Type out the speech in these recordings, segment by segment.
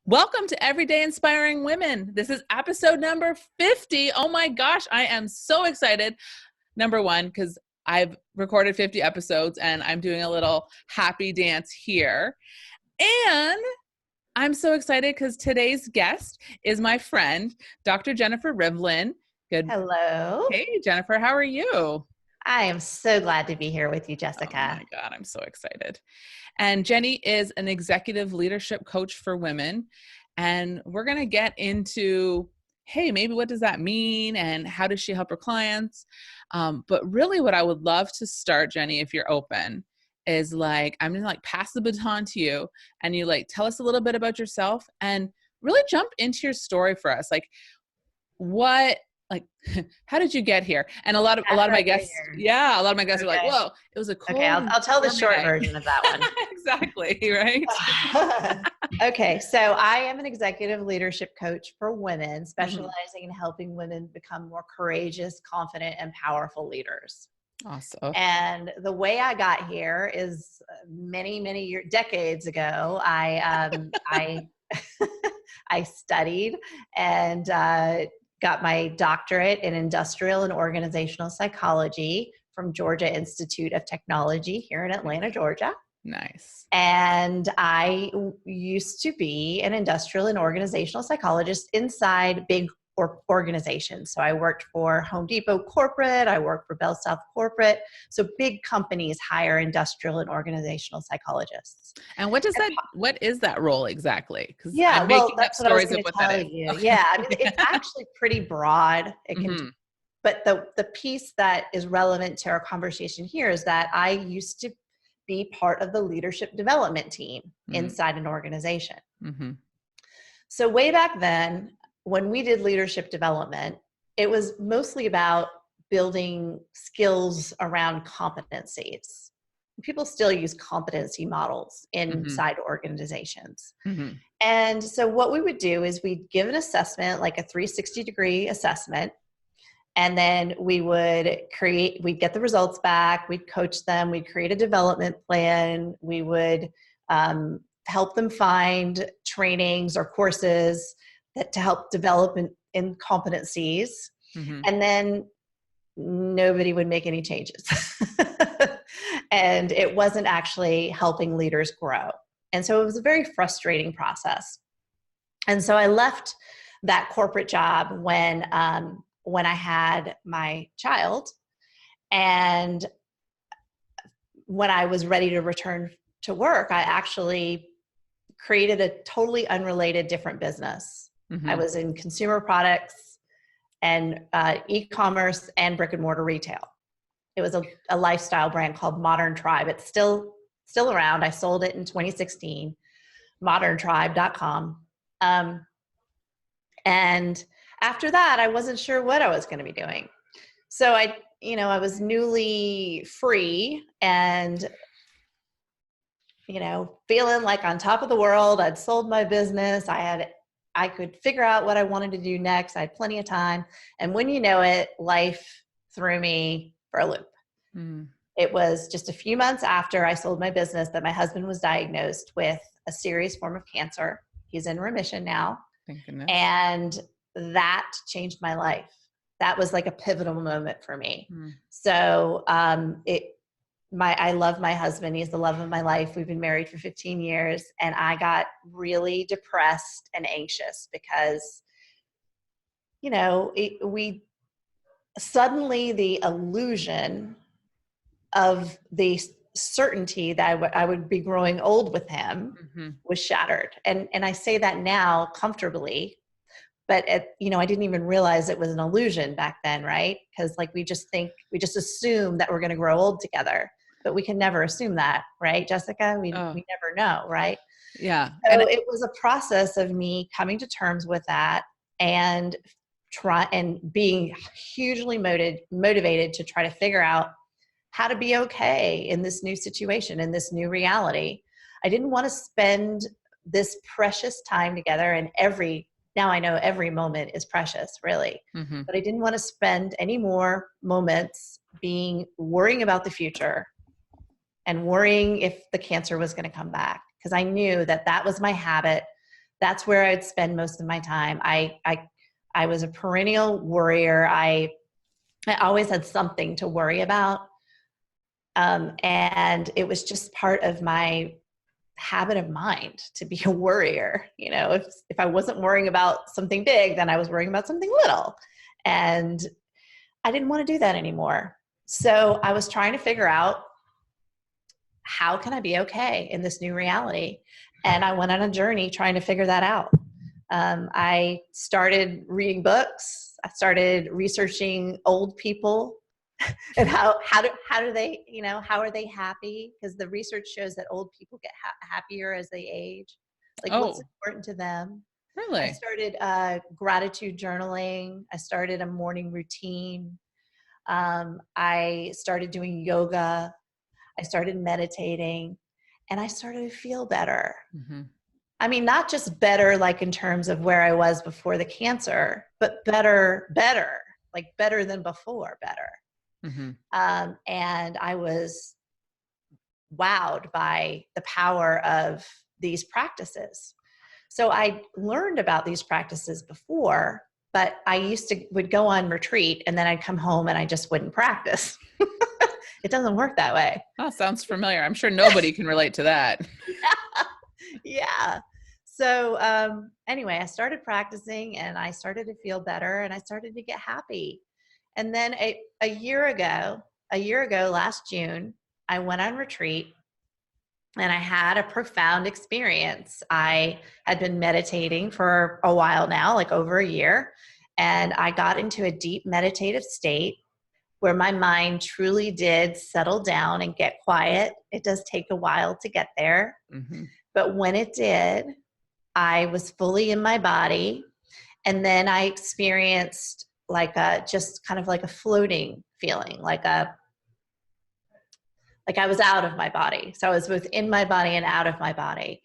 Welcome to Everyday Inspiring Women. This is episode number 50. Oh my gosh, I am so excited. Number one, because I've recorded 50 episodes and I'm doing a little happy dance here. And I'm so excited because today's guest is my friend, Dr. Jennifer Rivlin. Good. Hello. Hey, Jennifer, how are you? I am so glad to be here with you, Jessica. Oh my God, I'm so excited. And Jennie is an executive leadership coach for women. And we're going to get into, hey, maybe what does that mean? And how does she help her clients? But really what I would love to start, Jennie, if you're open, is I'm going to pass the baton to you and you tell us a little bit about yourself and really jump into your story for us. How did you get here? And a lot of my guests, a lot of my guests are like, whoa, it was a cool. Okay, I'll tell the short version of that one. Exactly, right? Okay, so I am an executive leadership coach for women, specializing in helping women become more courageous, confident, and powerful leaders. Awesome. And the way I got here is many decades ago. I studied and got my doctorate in industrial and organizational psychology from Georgia Institute of Technology here in Atlanta, Georgia. Nice. And I used to be an industrial and organizational psychologist inside big organizations. So I worked for Home Depot corporate, I worked for Bell South corporate. So big companies hire industrial and organizational psychologists. And what is that role exactly? Yeah, well, that's what I was going to tell you. Okay. Yeah, I mean, it's actually pretty broad. It can, but the piece that is relevant to our conversation here is that I used to be part of the leadership development team inside an organization. So way back then, when we did leadership development, it was mostly about building skills around competencies. People still use competency models inside organizations. And so what we would do is we'd give an assessment, like a 360-degree assessment, and then we'd get the results back, we'd coach them, we'd create a development plan, we would help them find trainings or courses to help develop in competencies. And then nobody would make any changes. And it wasn't actually helping leaders grow. And so it was a very frustrating process. And so I left that corporate job when I had my child. And when I was ready to return to work, I actually created a totally unrelated different business. I was in consumer products and e-commerce and brick and mortar retail. It was a lifestyle brand called Modern Tribe. It's still around. I sold it in 2016, moderntribe.com. And after that, I wasn't sure what I was going to be doing. So I was newly free and, feeling like on top of the world. I'd sold my business. I could figure out what I wanted to do next. I had plenty of time. And when you know it, life threw me for a loop. It was just a few months after I sold my business that my husband was diagnosed with a serious form of cancer. He's in remission now. Thank goodness. And that changed my life. That was like a pivotal moment for me. So I love my husband. He's the love of my life. We've been married for 15 years. And I got really depressed and anxious because, suddenly the illusion of the certainty that I would be growing old with him was shattered. And I say that now comfortably, but I didn't even realize it was an illusion back then, right? Because we just assume that we're going to grow old together. But we can never assume that, right, Jessica? We never know, right? Yeah. So it was a process of me coming to terms with that and being hugely motivated to try to figure out how to be okay in this new situation, in this new reality. I didn't want to spend this precious time together, and now I know every moment is precious, really. But I didn't want to spend any more moments worrying about the future and worrying if the cancer was going to come back, because I knew that was my habit. That's where I'd spend most of my time. I was a perennial worrier. I always had something to worry about. And it was just part of my habit of mind to be a worrier. You know, if I wasn't worrying about something big, then I was worrying about something little. And I didn't want to do that anymore. So I was trying to figure out, how can I be okay in this new reality? And I went on a journey trying to figure that out. I started reading books. I started researching old people and how do they, you know, how are they happy? Because the research shows that old people get happier as they age. Like, what's important to them? Really? I started gratitude journaling. I started a morning routine. I started doing yoga. I started meditating, and I started to feel better. Mm-hmm. I mean, not just better, like in terms of where I was before the cancer, but better, like better than before, better. Mm-hmm. And I was wowed by the power of these practices. So I learned about these practices before, but I would go on retreat and then I'd come home and I just wouldn't practice. It doesn't work that way. Oh, sounds familiar. I'm sure nobody can relate to that. Yeah. So anyway, I started practicing and I started to feel better and I started to get happy. And then a year ago, last June, I went on retreat and I had a profound experience. I had been meditating for a while now, like over a year, and I got into a deep meditative state where my mind truly did settle down and get quiet. It does take a while to get there. Mm-hmm. But when it did, I was fully in my body. And then I experienced just kind of like a floating feeling, like I was out of my body. So I was both in my body and out of my body.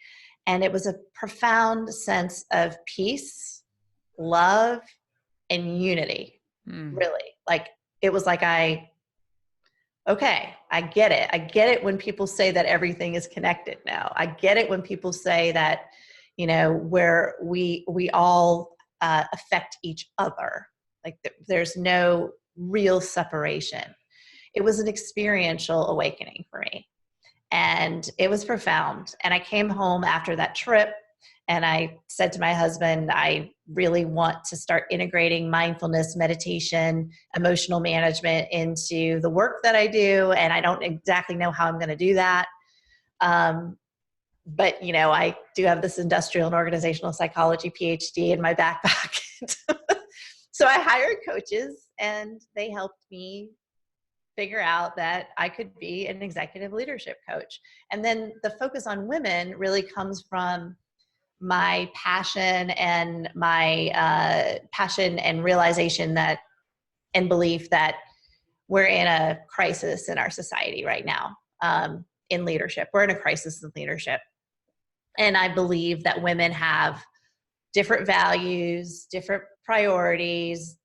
And it was a profound sense of peace, love, and unity, really. Like, it was like okay, I get it. I get it when people say that everything is connected now. I get it when people say that, you know, where we all affect each other. Like, there's no real separation. It was an experiential awakening for me. And it was profound. And I came home after that trip and I said to my husband, I really want to start integrating mindfulness, meditation, emotional management into the work that I do. And I don't exactly know how I'm going to do that. But, you know, I do have this industrial and organizational psychology PhD in my back pocket. So I hired coaches and they helped me figure out that I could be an executive leadership coach. And then the focus on women really comes from my passion and realization that, and belief that we're in a crisis in our society right now, in leadership. We're in a crisis in leadership. And I believe that women have different values, different priorities,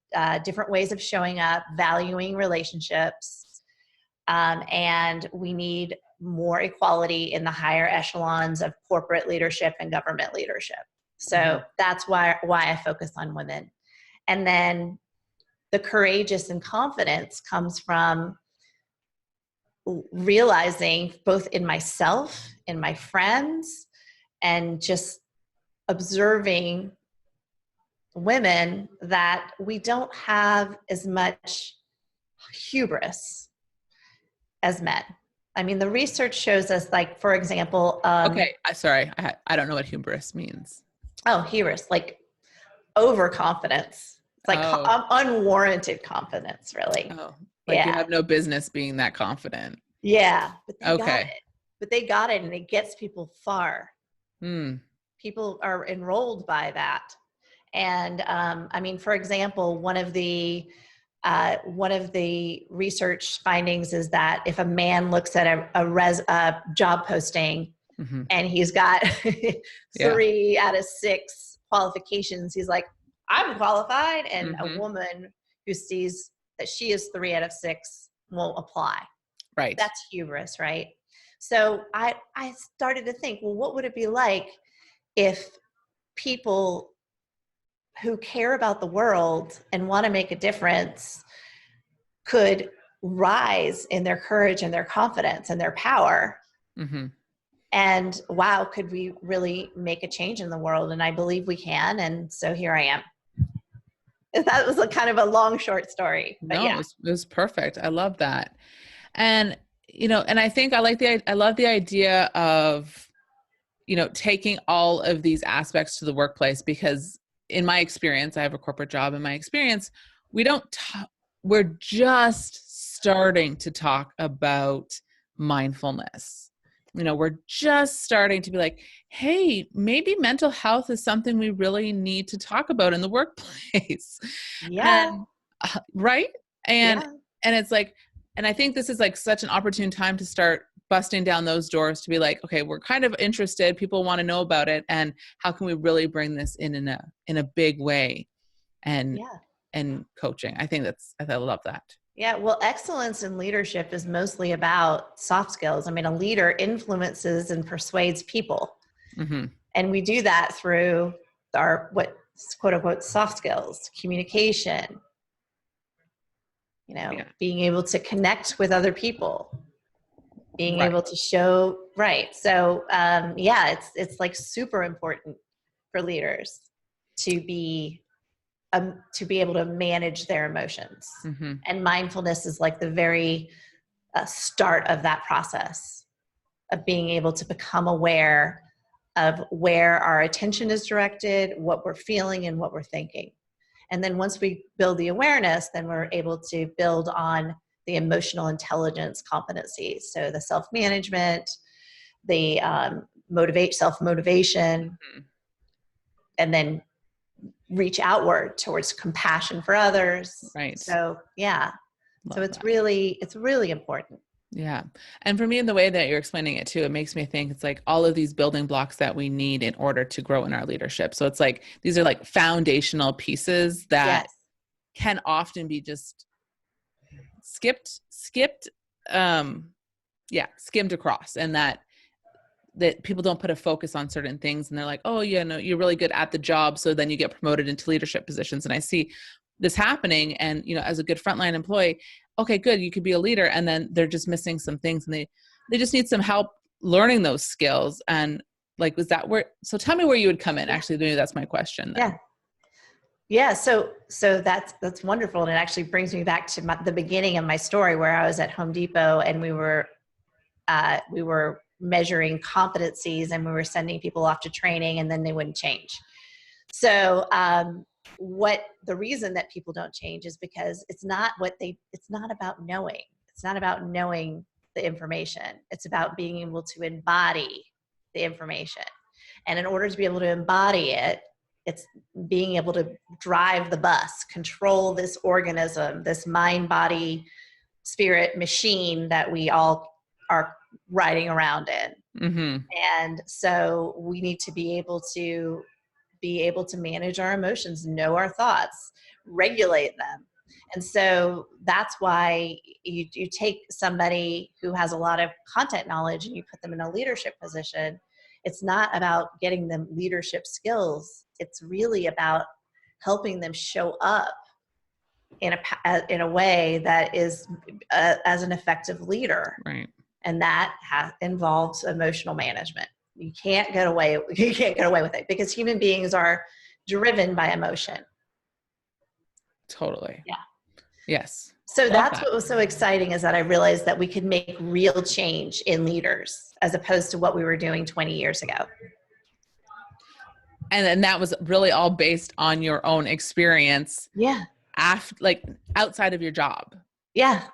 different ways of showing up, valuing relationships. And we need more equality in the higher echelons of corporate leadership and government leadership. So that's why I focus on women. And then the courageous and confidence comes from realizing, both in myself, in my friends, and just observing women, that we don't have as much hubris as men. I mean, the research shows us, like, for example, Okay. Sorry. I don't know what hubris means. Oh, hubris, like overconfidence. It's like unwarranted confidence, really. Oh, like you have no business being that confident. Yeah, but they got it. But they got it, and it gets people far. People are enrolled by that. And I mean, for example, one of the research findings is that if a man looks at a job posting and he's got 3 out of 6 qualifications, he's like, I'm qualified. And a woman who sees that she is 3 out of 6 won't apply. Right. That's hubris, right? So I started to think, well, what would it be like if people who care about the world and want to make a difference could rise in their courage and their confidence and their power. Mm-hmm. And wow, could we really make a change in the world? And I believe we can. And so here I am. That was a kind of a long, short story, but No, yeah. it was perfect. I love that. And, and I think I love the idea of, taking all of these aspects to the workplace, because in my experience, I have a corporate job. In my experience, we're just starting to talk about mindfulness. We're just starting to be like, hey, maybe mental health is something we really need to talk about in the workplace. Yeah. And right. And, Yeah. and it's like, and I think this is like such an opportune time to start busting down those doors to be like, okay, we're kind of interested. People want to know about it. And how can we really bring this in a big way? And, Yeah. and coaching. I love that. Yeah. Well, excellence in leadership is mostly about soft skills. I mean, a leader influences and persuades people. Mm-hmm. And we do that through our, what quote unquote, soft skills, communication, being able to connect with other people, being Right. able to show, right. So, yeah, it's like super important for leaders to be able to manage their emotions. Mm-hmm. And mindfulness is like the very start of that process of being able to become aware of where our attention is directed, what we're feeling, and what we're thinking. And then once we build the awareness, then we're able to build on the emotional intelligence competencies. So the self-management, the self-motivation, Mm-hmm. and then reach outward towards compassion for others. Right. So yeah. Love So it's that. really important. Yeah. And for me, in the way that you're explaining it too, it makes me think it's like all of these building blocks that we need in order to grow in our leadership. So it's like, these are like foundational pieces that Yes. can often be just skimmed across, and that people don't put a focus on certain things, and they're like, oh yeah, no, you're really good at the job, so then you get promoted into leadership positions. And I see this happening, and as a good frontline employee, okay, good, you could be a leader, and then they're just missing some things, and they just need some help learning those skills. And like, was that where, so tell me where you would come in. Actually, maybe that's my question then. Yeah. So that's wonderful. And it actually brings me back to the beginning of my story, where I was at Home Depot and we were measuring competencies, and we were sending people off to training, and then they wouldn't change. So, the reason that people don't change is because it's not about knowing. It's not about knowing the information. It's about being able to embody the information. And in order to be able to embody it, it's being able to drive the bus, control this organism, this mind, body, spirit machine that we all are riding around in. Mm-hmm. And so we need to be able to manage our emotions, know our thoughts, regulate them. And so that's why you take somebody who has a lot of content knowledge and you put them in a leadership position. It's not about getting them leadership skills. It's really about helping them show up in a way that is as an effective leader. Right. And that involves emotional management. You can't get away with it, because human beings are driven by emotion. Totally. Yeah. Yes. So Love that's that. what was so exciting, is that I realized that we could make real change in leaders as opposed to what we were doing 20 years ago. And then that was really all based on your own experience. Yeah. Outside of your job. Yeah.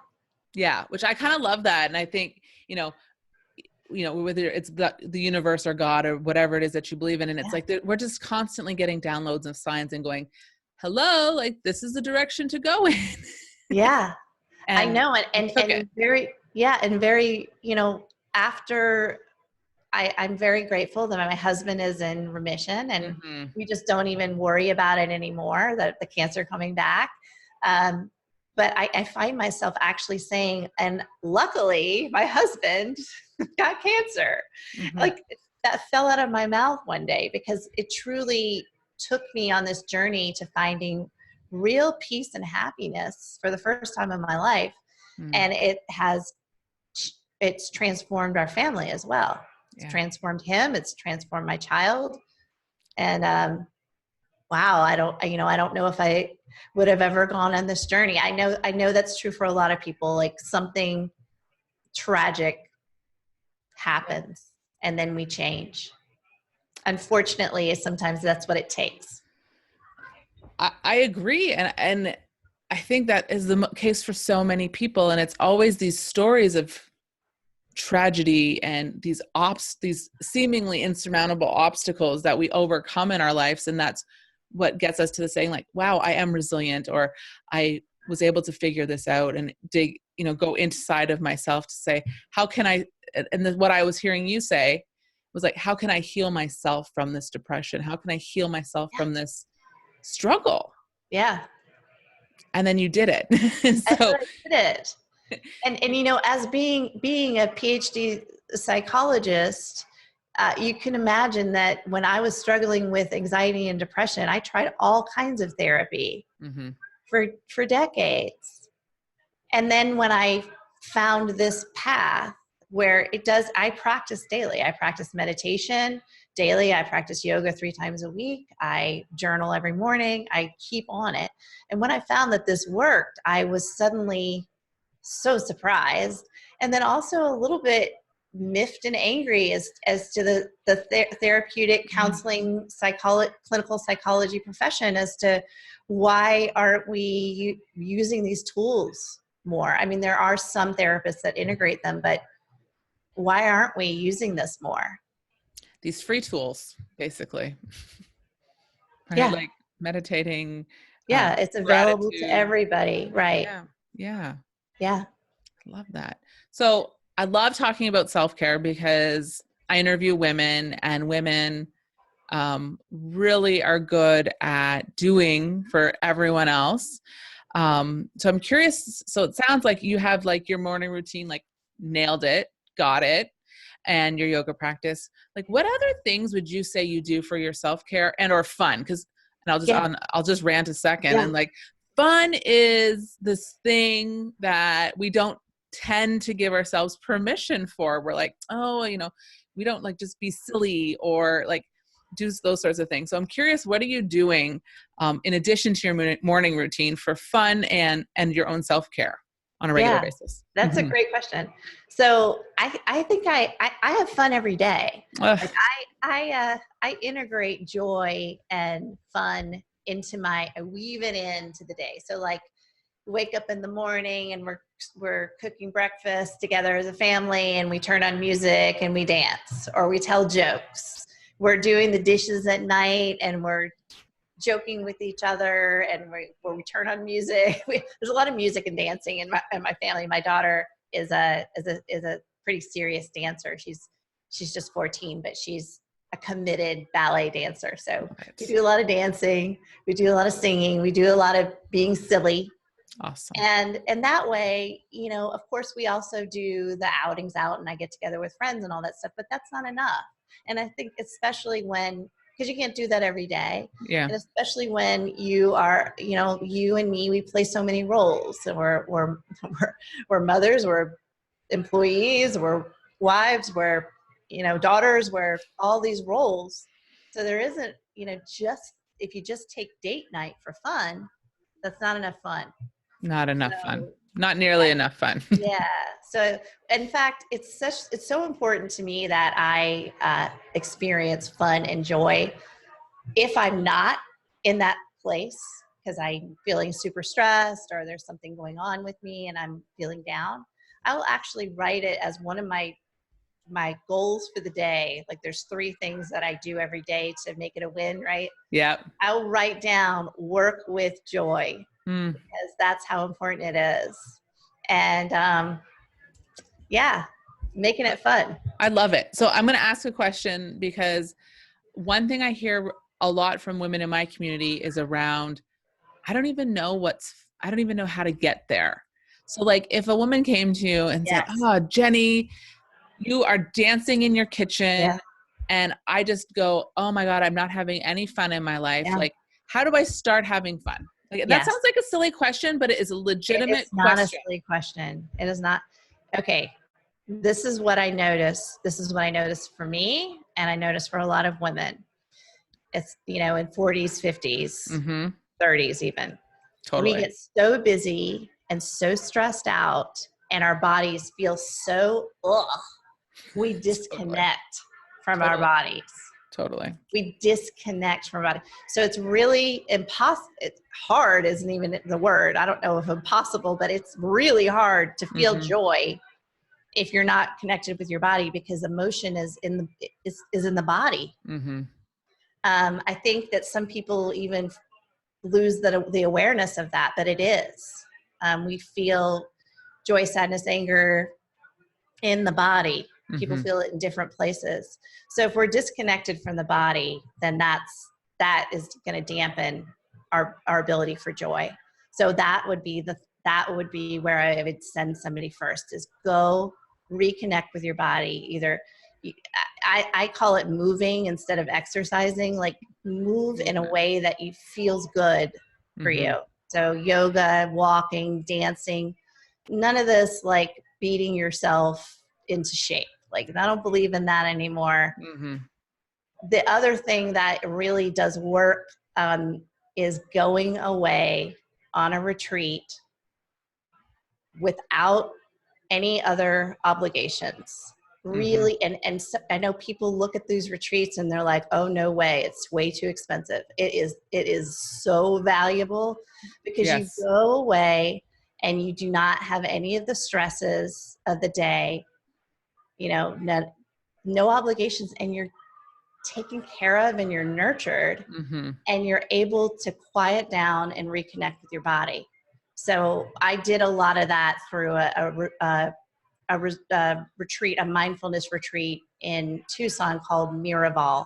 Yeah. Which I kind of love that. And I think, whether it's the universe or God or whatever it is that you believe in. And it's like, we're just constantly getting downloads of signs and going, hello, like this is the direction to go in. Yeah. I know. And very, after I'm very grateful that my husband is in remission, and mm-hmm. we just don't even worry about it anymore, that the cancer coming back. But I find myself actually saying, and luckily my husband got cancer. Mm-hmm. Like, that fell out of my mouth one day, because it truly took me on this journey to finding real peace and happiness for the first time in my life. And it's transformed our family as well. It's transformed him. It's transformed my child. And, wow, I don't know if I would have ever gone on this journey. I know that's true for a lot of people. Like, something tragic happens and then we change. Unfortunately, sometimes that's what it takes. I agree. And I think that is the case for so many people. And it's always these stories of tragedy and these seemingly insurmountable obstacles that we overcome in our lives. And that's what gets us to the saying, like, wow, I am resilient, or I was able to figure this out, and go inside of myself to say, how can I, and what I was hearing you say was like, how can I heal myself from this depression? How can I heal myself from this struggle? Yeah. And then you did it. So I did it. And as being a PhD psychologist, you can imagine that when I was struggling with anxiety and depression, I tried all kinds of therapy for decades. And then when I found this path where I practice daily. I practice meditation daily. I practice yoga 3 times a week. I journal every morning. I keep on it. And when I found that this worked, I was suddenly so surprised, and then also a little bit miffed and angry as to the therapeutic counseling clinical psychology profession, as to why aren't we using these tools more? I mean, there are some therapists that integrate them, but why aren't we using this more? These free tools, basically. Right? Yeah. Like meditating. Yeah, it's available to everybody. Right. Yeah. I love that. So I love talking about self-care because I interview women, and women really are good at doing for everyone else. So I'm curious. So it sounds like you have like your morning routine, like nailed it, got it, and your yoga practice. Like, what other things would you say you do for your self-care and/or fun? Because, and I'll just rant a second. And like, fun is this thing that we don't tend to give ourselves permission for. We're like, oh, we don't like just be silly or like do those sorts of things. So I'm curious, what are you doing in addition to your morning routine for fun and your own self-care on a regular basis? That's a great question. So I think I have fun every day. Like I integrate joy and fun I weave it into the day. So like, wake up in the morning and we're cooking breakfast together as a family, and we turn on music and we dance or we tell jokes. We're doing the dishes at night and we're joking with each other, and we turn on music. There's a lot of music and dancing in my family. My daughter is a pretty serious dancer. She's just 14, but she's a committed ballet dancer. So we do a lot of dancing, we do a lot of singing, we do a lot of being silly. Awesome. And that way, of course, we also do the outings out, and I get together with friends and all that stuff, but that's not enough. And I think especially because you can't do that every day. Yeah. And especially when you are, you and me, we play so many roles. So we're mothers, we're employees, we're wives, we're, daughters, we're all these roles. So there isn't, if you just take date night for fun, that's not enough fun. Not enough fun. Not nearly enough fun. Yeah. So in fact, it's so important to me that I experience fun and joy. If I'm not in that place because I'm feeling super stressed or there's something going on with me and I'm feeling down, I will actually write it as one of my goals for the day. Like, there's 3 things that I do every day to make it a win, right? Yeah. I'll write down work with joy. Because that's how important it is. And making it fun. I love it. So I'm going to ask a question, because one thing I hear a lot from women in my community is around, I don't even know how to get there. So like, if a woman came to you and said, oh, Jennie, you are dancing in your kitchen. and I just go, oh my God, I'm not having any fun in my life. Yeah. Like, how do I start having fun? Like, that Yes. sounds like a silly question, but it is a legitimate It's not question. a silly question. It is not. Okay. This is what I notice. This is what I notice for me. And I notice for a lot of women. It's, in 40s, 50s, 30s even. We Totally. get so busy and so stressed out, and our bodies feel so, we disconnect from our bodies. Totally. We disconnect from our body. So it's really impossible. It's hard isn't even the word. I don't know if impossible, but it's really hard to feel joy if you're not connected with your body, because emotion is in the body. I think that some people even lose the awareness of that, but it is. We feel joy, sadness, anger in the body. People feel it in different places. So if we're disconnected from the body, then that is going to dampen our ability for joy. So that would be where I would send somebody first, is go reconnect with your body. Either I call it moving instead of exercising, like move in a way that feels good for you. So yoga, walking, dancing, none of this like beating yourself into shape. Like, I don't believe in that anymore. The other thing that really does work is going away on a retreat without any other obligations. Really, and so I know people look at these retreats and they're like, oh, no way, it's way too expensive. It is so valuable, because you go away and you do not have any of the stresses of the day, no obligations, and you're taken care of and you're nurtured, and you're able to quiet down and reconnect with your body. So I did a lot of that through a retreat, a mindfulness retreat in Tucson called Miraval.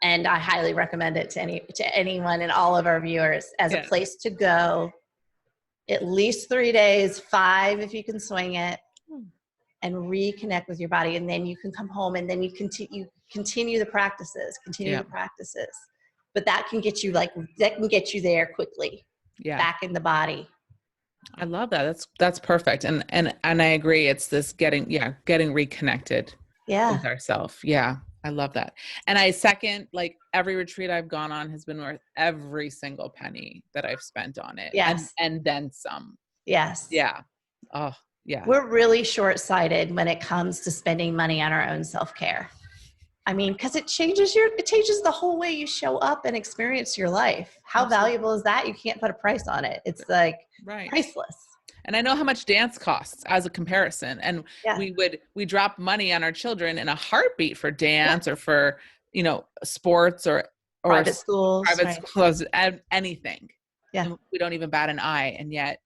And I highly recommend it to anyone and all of our viewers as a place to go. At least 3 days, 5 if you can swing it, and reconnect with your body. And then you can come home and then you continue the practices, But that can get you there quickly, back in the body. I love that. That's perfect. And I agree. It's this getting reconnected with ourselves. Yeah. I love that. And I second, like, every retreat I've gone on has been worth every single penny that I've spent on it. Yes. And then some. Yes. Yeah. Oh, yeah. We're really short-sighted when it comes to spending money on our own self-care. I mean, because it changes the whole way you show up and experience your life. How valuable is that? You can't put a price on it. It's like priceless. And I know how much dance costs as a comparison. And we drop money on our children in a heartbeat for dance or for, sports or private schools, anything. Yeah. And we don't even bat an eye. And yet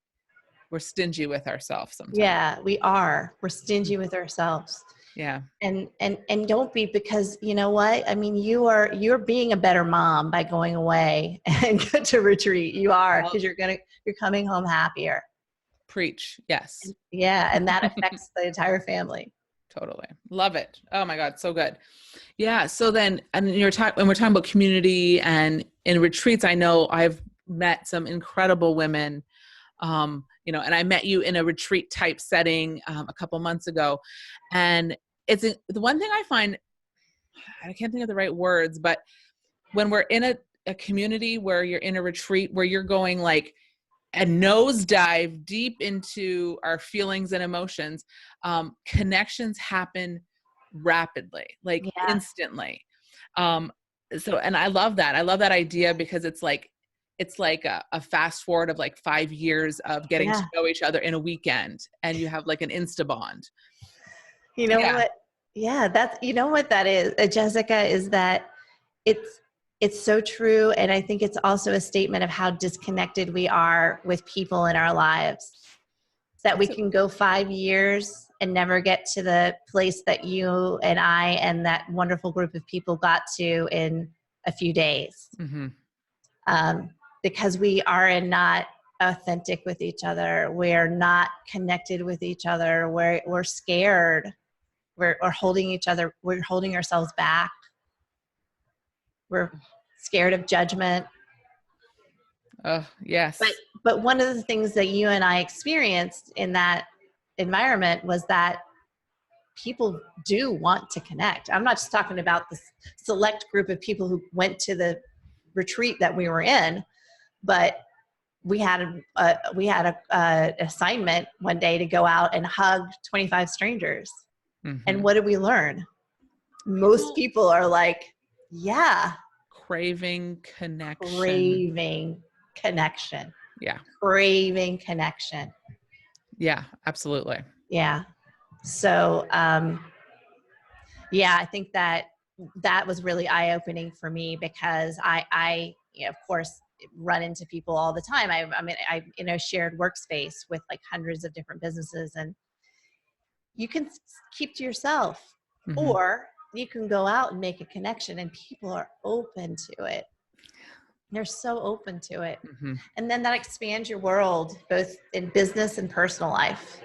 we're stingy with ourselves sometimes. Yeah, we are. We're stingy with ourselves. Yeah. And don't be, because you know what? I mean, you're being a better mom by going away and go to retreat. You are, because you're coming home happier. Preach. Yes. Yeah. And that affects the entire family. Totally. Love it. Oh my God. So good. Yeah. So then, and when we're talking about community and in retreats, I know I've met some incredible women, and I met you in a retreat type setting a couple months ago. And the one thing I find, I can't think of the right words, but when we're in a community where you're in a retreat, where you're going like a nosedive deep into our feelings and emotions, connections happen rapidly, like instantly. And I love that. I love that idea, because it's like a fast forward of like 5 years of getting to know each other in a weekend, and you have like an Insta bond. You know what? Yeah, that's, what that is, Jessica, is that it's so true. And I think it's also a statement of how disconnected we are with people in our lives, that we can go 5 years and never get to the place that you and I and that wonderful group of people got to in a few days. Because we are not authentic with each other. We're not connected with each other. We're scared. We're holding each other. We're holding ourselves back. We're scared of judgment. Oh, yes. But one of the things that you and I experienced in that environment was that people do want to connect. I'm not just talking about the select group of people who went to the retreat that we were in, but we had a assignment one day to go out and hug 25 strangers. Mm-hmm. And what did we learn? Most people are like, yeah. Craving connection. Craving connection. Yeah. Craving connection. Yeah, absolutely. Yeah. So, yeah, I think that was really eye-opening for me, because I of course, run into people all the time. I'm in a shared workspace with like hundreds of different businesses, and you can keep to yourself, Mm-hmm. or you can go out and make a connection, and people are open to it. They're so open to it. Mm-hmm. And then that expands your world, both in business and personal life.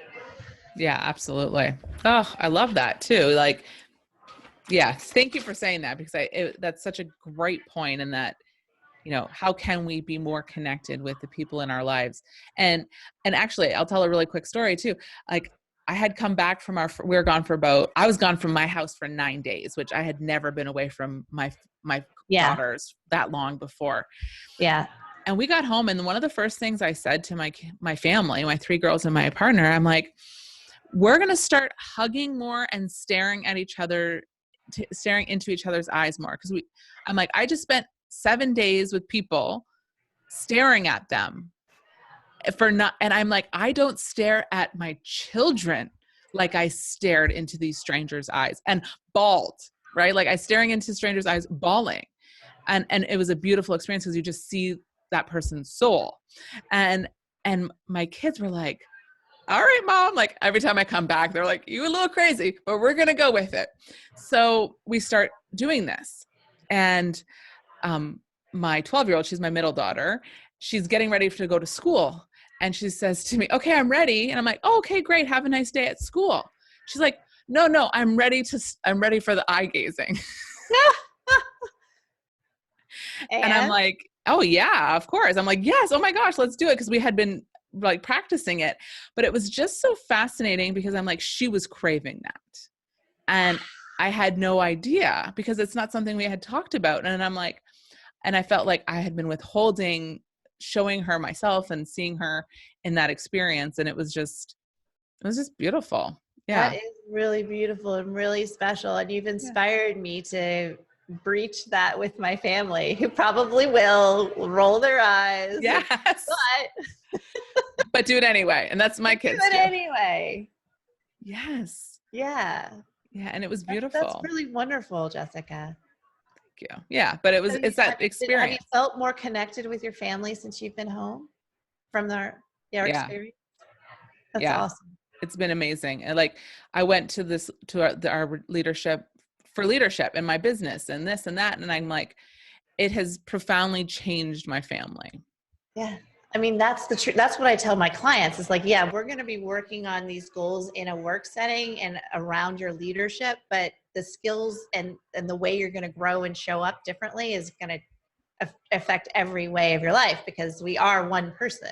Yeah, absolutely. Oh, I love that too. Like, yeah, thank you for saying that, because that's such a great point, in that, you know, how can we be more connected with the people in our lives? And actually, I'll tell a really quick story too. Like, I had come back from I was gone from my house for 9 days, which I had never been away from my daughters that long before. Yeah. And we got home, and one of the first things I said to my family, my 3 girls and my partner, I'm like, we're going to start hugging more and staring into each other's eyes more. Cause I'm like, I just spent 7 days with people staring at them and I'm like, I don't stare at my children like I stared into these strangers' eyes and bawled, right? Like I staring into strangers' eyes, bawling. And it was a beautiful experience, because you just see that person's soul. And my kids were like, all right, Mom. Like every time I come back, they're like, you a little crazy, but we're going to go with it. So we start doing this. And my 12-year-old, she's my middle daughter, she's getting ready to go to school. And she says to me, okay, I'm ready. And I'm like, oh, okay, great. Have a nice day at school. She's like, no, I'm ready for the eye gazing. And I'm like, oh yeah, of course. I'm like, yes. Oh my gosh, let's do it. Cause we had been like practicing it, but it was just so fascinating, because I'm like, she was craving that. And I had no idea, because it's not something we had talked about. And I'm like, and I felt like I had been withholding showing her myself and seeing her in that experience. And it was just beautiful. Yeah. That is really beautiful and really special. And you've inspired me to breach that with my family, who probably will roll their eyes. Yes. But do it anyway. And that's my kids. Do it anyway. Yes. Yeah. Yeah. And it was beautiful. That's really wonderful, Jessica. Thank you. Yeah. But it's that experience. Have you felt more connected with your family since you've been home from their experience? That's awesome. It's been amazing. And like, I went to our leadership in my business and this and that. And I'm like, it has profoundly changed my family. Yeah. I mean, that's the truth. That's what I tell my clients. It's like, yeah, we're going to be working on these goals in a work setting and around your leadership, but the skills and the way you're going to grow and show up differently is going to affect every way of your life, because we are one person.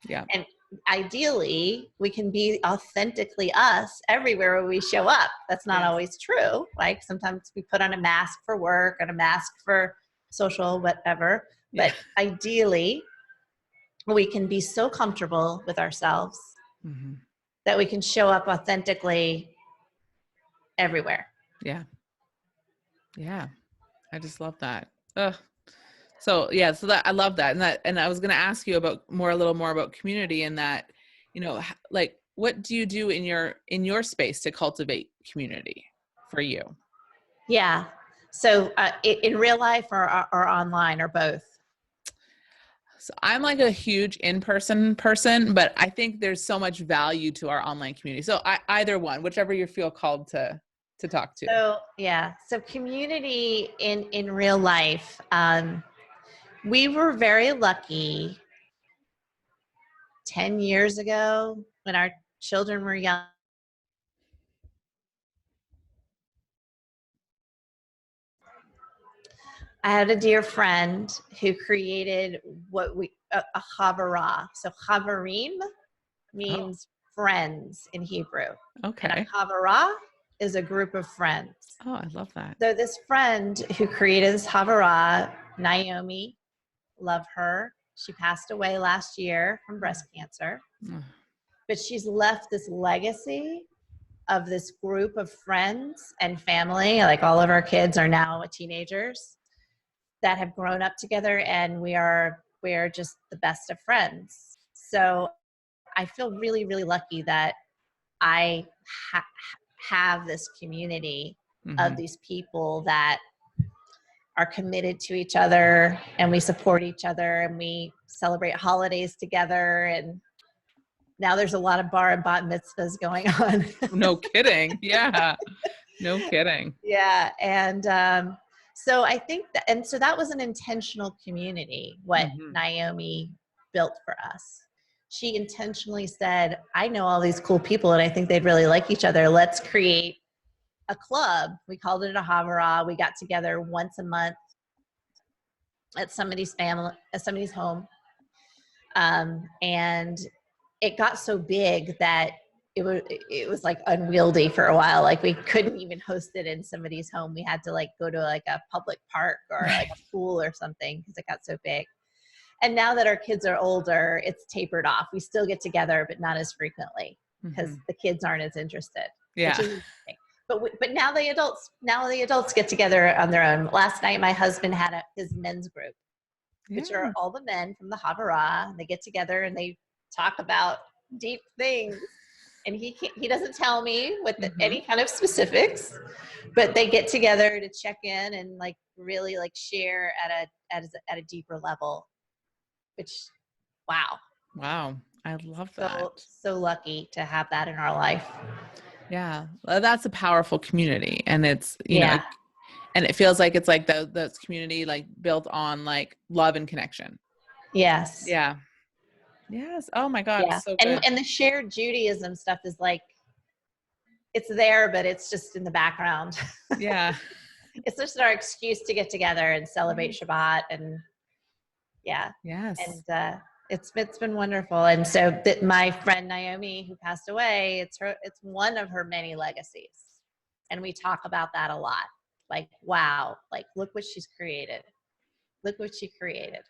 Yeah. And ideally, we can be authentically us everywhere we show up. That's not always true. Like sometimes we put on a mask for work and a mask for social, whatever. But ideally, we can be so comfortable with ourselves that we can show up authentically everywhere. Yeah. Yeah. I just love that. Ugh. So yeah, so that I love that. And I was going to ask you a little more about community, and that, you know, like, what do you do in your space to cultivate community for you? Yeah. So in real life or online or both? So I'm like a huge in-person person, but I think there's so much value to our online community. So either one, whichever you feel called to talk to. So yeah. So community in real life, we were very lucky 10 years ago when our children were young. I had a dear friend who created what a Havara. So Havarim Oh, means friends in Hebrew. And a okay. Havara is a group of friends. Oh, I love that. So this friend who created this Havara, Naomi, love her. She passed away last year from breast cancer, Mm. but she's left this legacy of this group of friends and family. Like all of our kids are now teenagers that have grown up together, and we are just the best of friends. So I feel really, really lucky that I have this community of Mhm. these people that are committed to each other, and we support each other, and we celebrate holidays together. And now there's a lot of bar and bat mitzvahs going on. No kidding. Yeah. No kidding. Yeah. And so I think that, and so that was an intentional community, what Mhm. Naomi built for us. She intentionally said, I know all these cool people and I think they'd really like each other. Let's create a club. We called it a Havara. We got together once a month at somebody's family, at somebody's home. And it got so big that it was like unwieldy for a while. Like we couldn't even host it in somebody's home. We had to like go to like a public park or like Right. a pool or something because it got so big. And now that our kids are older, it's tapered off. We still get together, but not as frequently because Mhm. the kids aren't as interested, which Yeah. is interesting. But now the adults get together on their own. Last night, my husband had his men's group, which are Yeah. all the men from the Havara. They get together and they talk about deep things. And he doesn't tell me any Mhm. kind of specifics, but they get together to check in and like really like share at a deeper level. Which, wow, Wow. I love that. so lucky to have that in our life. Yeah. That's a powerful community, and it's, Yeah. and it feels like it's like those community like built on like love and connection. Yes. Yeah. Yes. Oh my God. Yeah. So And good. the shared Judaism stuff is like it's there, but it's just in the background. Yeah. It's just our excuse to get together and celebrate Yes. Shabbat, and yeah, Yes. and it's been wonderful. And so that my friend Naomi, who passed away, it's one of her many legacies, and we talk about that a lot. Like, wow, like look what she's created. Look what she created.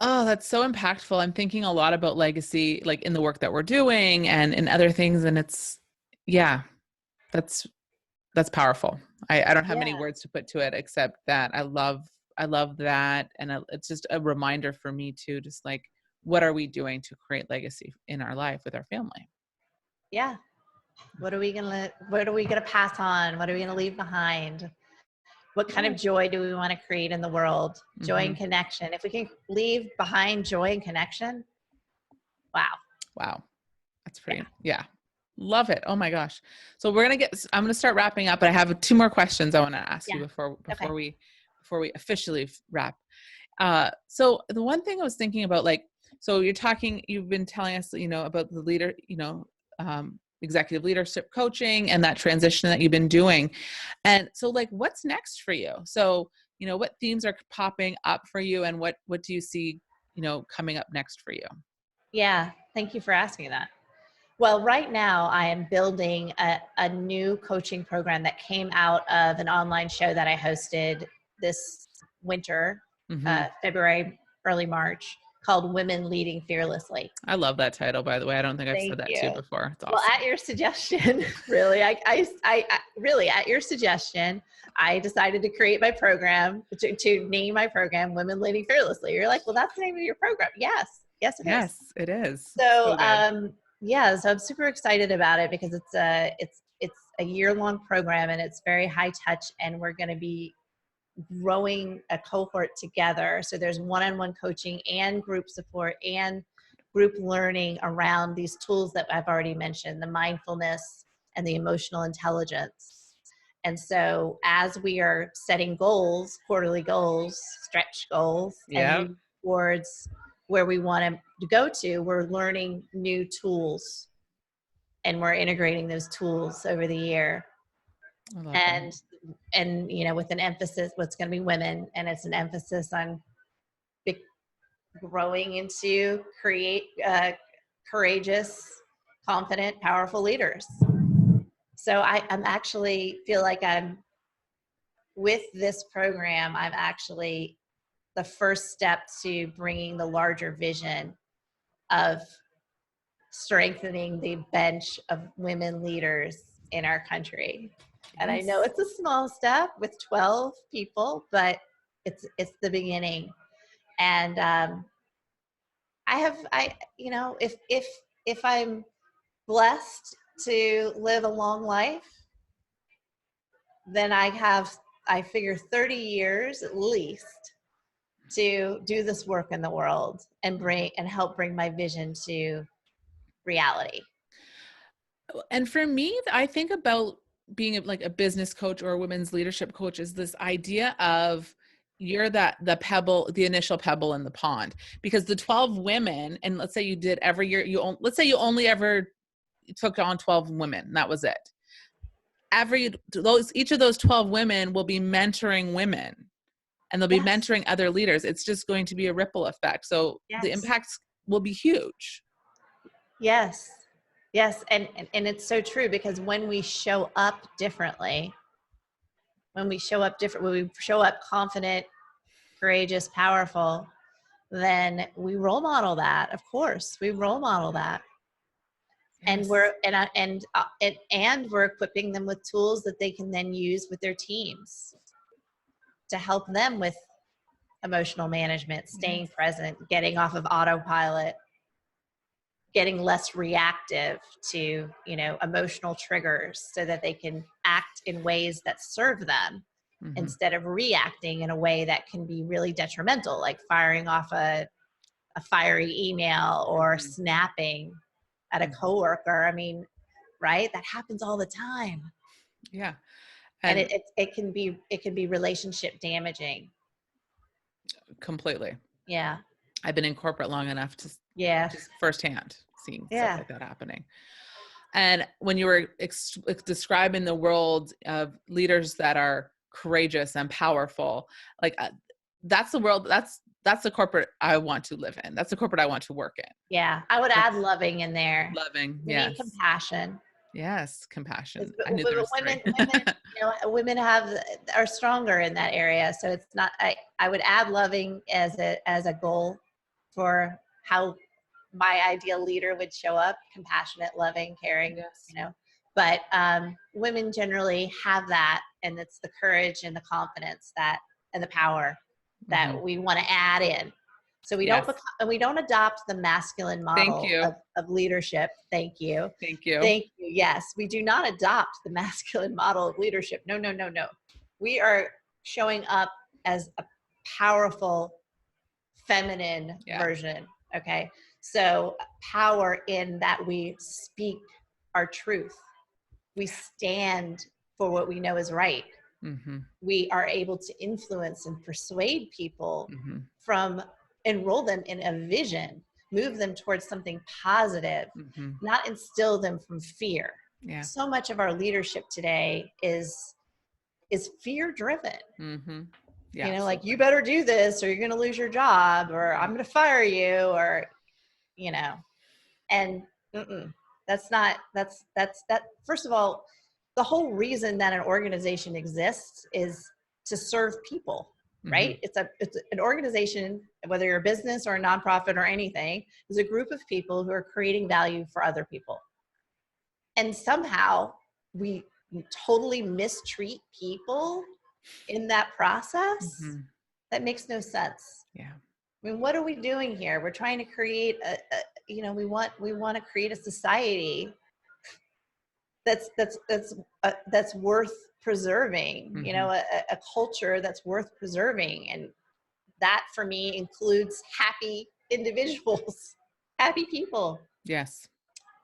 Oh, that's so impactful. I'm thinking a lot about legacy, like in the work that we're doing and in other things. And it's, yeah, that's, that's powerful. I don't have many Yeah. words to put to it except that I love that. And it's just a reminder for me too, just like, what are we doing to create legacy in our life with our family? Yeah. What are we gonna pass on? What are we gonna leave behind? What kind of Yes. joy do we want to create in the world? Joy and Hmm. connection. If we can leave behind joy and connection, wow. Wow. That's Yeah. pretty, yeah. Love it. Oh my gosh. So I'm going to start wrapping up, but I have two more questions I want to ask you Yeah. Okay. before we officially wrap. So the one thing I was thinking about, like, so you've been telling us, about the executive leadership coaching and that transition that you've been doing. And so like, what's next for you? So, what themes are popping up for you, and what do you see, coming up next for you? Yeah. Thank you for asking that. Well, right now I am building a new coaching program that came out of an online show that I hosted this winter, Hmm. February, early March, called Women Leading Fearlessly. I love that title, by the way. I don't think I've Thank said that to you you. before. It's Well, awesome. at your suggestion, really, I really, at your suggestion, I decided to create my program, to name my program Women Leading Fearlessly. You're like, well, that's the name of your program. Yes. Yes, it is. Yes, it is. So, So good. yeah, so I'm super excited about it because it's a year-long program and it's very high touch, and we're going to be growing a cohort together. So there's one-on-one coaching and group support and group learning around these tools that I've already mentioned, the mindfulness and the emotional intelligence. And so as we are setting goals, quarterly goals, stretch goals, and Yeah. move towards where we want to go to, we're learning new tools and we're integrating those tools over the year. I love And that. with an emphasis, what's going to be women, and it's an emphasis on growing into courageous, confident, powerful leaders. So I'm actually feel like with this program, I'm actually the first step to bringing the larger vision of strengthening the bench of women leaders in our country. And I know it's a small step with 12 people, but it's the beginning. And if I'm blessed to live a long life, then I figure 30 years at least to do this work in the world and help bring my vision to reality. And for me, I think about being like a business coach or a women's leadership coach is this idea of you're the pebble, the initial pebble in the pond, because the 12 women, and let's say you did every year, let's say you only ever took on 12 women, and that was it. Each of those 12 women will be mentoring women, and they'll be mentoring other leaders. It's just going to be a ripple effect. So the impacts will be huge. Yes. And it's so true, because when we show up differently, when we show up confident, courageous, powerful, then we role model that. Of course, we role model that. Yes. And we're equipping them with tools that they can then use with their teams to help them with emotional management, staying present, getting off of autopilot, getting less reactive to, emotional triggers, so that they can act in ways that serve them instead of reacting in a way that can be really detrimental, like firing off a fiery email or snapping at a coworker. I mean, right? That happens all the time. Yeah. And it can be relationship damaging. Completely. Yeah. I've been in corporate long enough to just firsthand seeing stuff like that happening. And when you were describing the world of leaders that are courageous and powerful, like that's the world, that's the corporate I want to live in. That's the corporate I want to work in. Yeah. I would add loving in there. Loving. We need compassion. Yes. Compassion. I knew there was women are stronger in that area. So it's not, I would add loving as a goal for how my ideal leader would show up: compassionate, loving, caring, but women generally have that, and it's the courage and the confidence and the power that we want to add in. So we don't adopt the masculine model of leadership. Thank you. Yes, we do not adopt the masculine model of leadership. No. We are showing up as a powerful feminine version. Okay. So power in that we speak our truth. We stand for what we know is right. We are able to influence and persuade people enroll them in a vision, move them towards something positive, not instill them from fear. Yeah. So much of our leadership today is fear driven. Yeah, like, you better do this or you're going to lose your job, or I'm going to fire you, or, and that's first of all, the whole reason that an organization exists is to serve people, right? It's an organization, whether you're a business or a nonprofit or anything, is a group of people who are creating value for other people. And somehow we totally mistreat people in that process. That makes no sense. Yeah. I mean, what are we doing here? We're trying to create we want to create a society that's worth preserving, a culture that's worth preserving. And that for me includes happy individuals, happy people. Yes.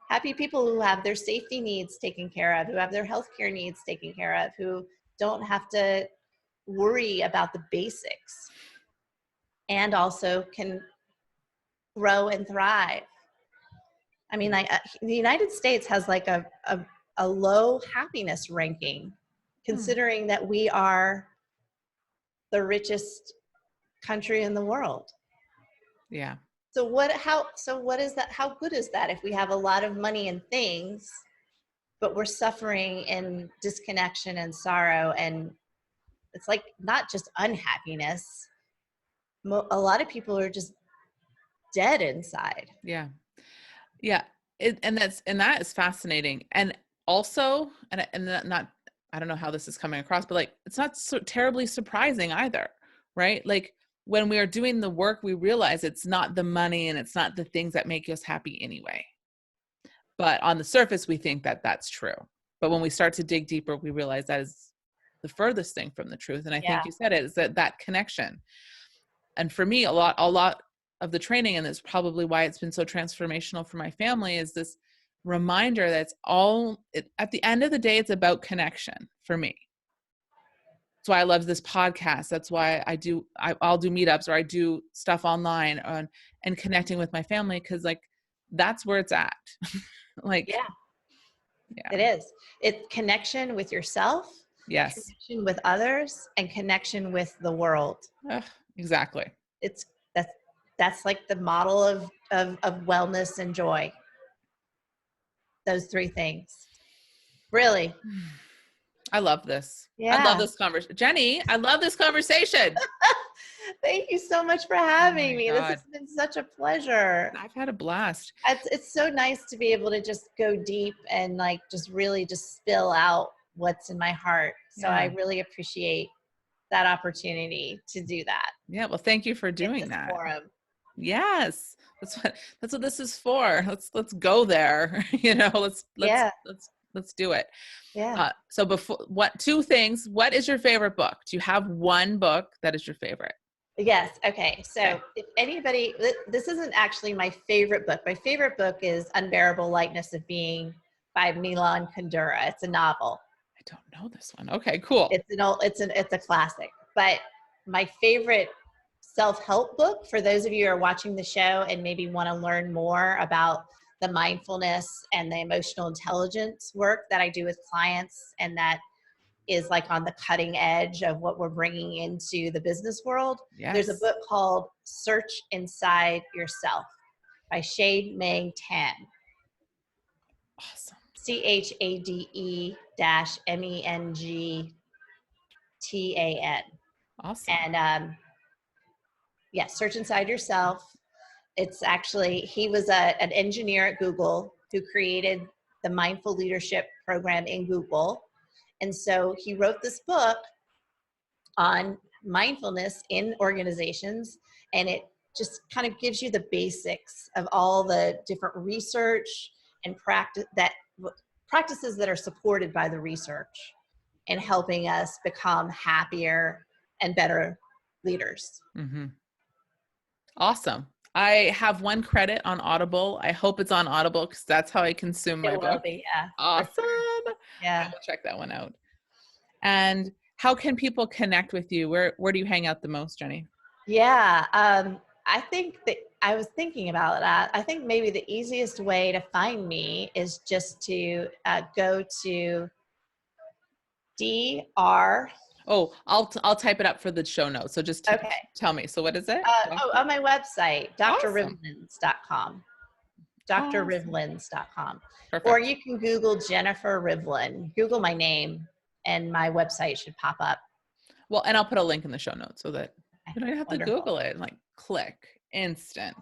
Happy people who have their safety needs taken care of, who have their healthcare needs taken care of, who don't have to worry about the basics, and also can grow and thrive. I mean, the United States has like a low happiness ranking considering that we are the richest country in the world. Yeah. So what is that? How good is that if we have a lot of money and things, but we're suffering in disconnection and sorrow, and it's like not just unhappiness. A lot of people are just dead inside. Yeah. Yeah. And that is fascinating. And also, not, I don't know how this is coming across, but like, it's not so terribly surprising either, right? Like when we are doing the work, we realize it's not the money and it's not the things that make us happy anyway. But on the surface, we think that that's true. But when we start to dig deeper, we realize that is the furthest thing from the truth. And I think you said it, is that connection. And for me, a lot of the training, and that's probably why it's been so transformational for my family, is this reminder that at the end of the day, it's about connection for me. That's why I love this podcast. That's why I'll do meetups, or I do stuff online and connecting with my family. Cause like, that's where it's at. Like, yeah, it is. It's connection with yourself, yes, connection with others, and connection with the world. Exactly. That's like the model of wellness and joy. Those three things. Really. I love this. Yeah. I love this conversation. Jennie, I love this conversation. Thank you so much for having me. God. This has been such a pleasure. I've had a blast. It's so nice to be able to just go deep and like just really just spill out what's in my heart. So I really appreciate that opportunity to do that. Yeah. Well, thank you for doing that. Forum. Yes. That's what this is for. Let's go there. Let's do it. Yeah. So two things, what is your favorite book? Do you have one book that is your favorite? Yes. Okay. So if anybody, this isn't actually my favorite book. My favorite book is Unbearable, Lightness of Being by Milan Kunder. It's a novel. I don't know this one. Okay, cool. It's a classic, but my favorite self-help book, for those of you who are watching the show and maybe want to learn more about the mindfulness and the emotional intelligence work that I do with clients, and that is like on the cutting edge of what we're bringing into the business world. Yes. There's a book called Search Inside Yourself by Chade-Meng Tan. Awesome. CHADE-MENGTAN. Awesome. And Search Inside Yourself. It's actually, he was an engineer at Google who created the mindful leadership program in Google. And so he wrote this book on mindfulness in organizations, and it just kind of gives you the basics of all the different research and practices that are supported by the research, and helping us become happier and better leaders. Mm-hmm. Awesome. I have one credit on Audible. I hope it's on Audible because that's how I consume my book. It will be, yeah. Awesome. Sure. Yeah. I'll check that one out. And how can people connect with you? Where do you hang out the most, Jennie? Yeah. I think that I was thinking about that. I think maybe the easiest way to find me is just to go to DR. Oh, I'll type it up for the show notes. So just tell me. So what is it? On my website, drrivlins.com. drrivlins.com. Perfect. Or you can Google Jennifer Rivlin. Google my name and my website should pop up. Well, and I'll put a link in the show notes so that you don't have to Google it. Like click, instant.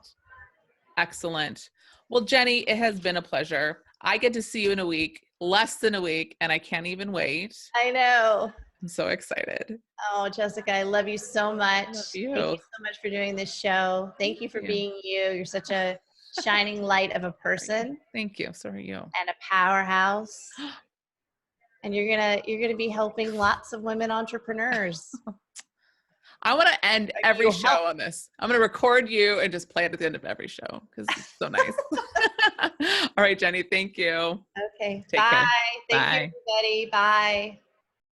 Excellent. Well, Jennie, it has been a pleasure. I get to see you in a week, less than a week, and I can't even wait. I know. I'm so excited. Oh, Jessica, I love you so much. I love you. Thank you so much for doing this show. Thank you for being you. You're such a shining light of a person. Thank you. So are you. And a powerhouse. And you're gonna be helping lots of women entrepreneurs. I want to end every show on this. I'm going to record you and just play it at the end of every show because it's so nice. All right, Jennie, thank you. Okay. Take care. Thank you, everybody. Bye.